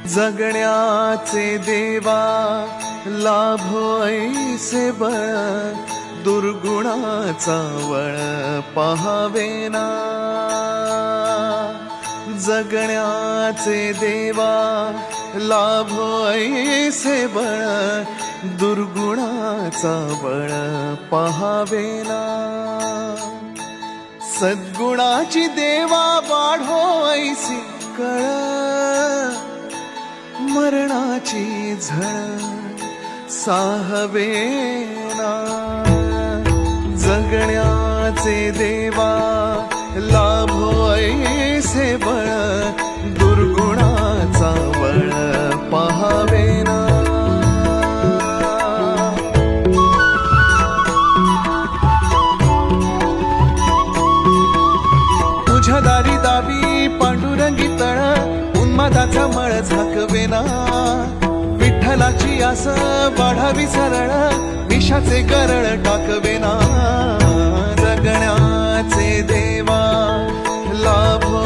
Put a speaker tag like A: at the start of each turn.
A: जगण्याचे देवा लाभो ऐसे बळ, दुर्गुणाचा वळ पहावेना। जगण्याचे देवा लाभो ऐसे बळ, दुर्गुणाचा बळ पहावेना। सद्गुणाची देवा वाढो ऐसी कळ, मरणाची झळ साहवेना। जगण्याचे देवा लाभो ऐसे बळ, दुर्गुणाचा बळ पहावेना। तुझ्या दारी दावी पांडुरंगी तळ, उन्मादाचा मळ झाकवेना। विठ्ठलाची आस वाढावी सरळ, विषाचे गरळ टाकवेना। जगण्याचे देवा लाभो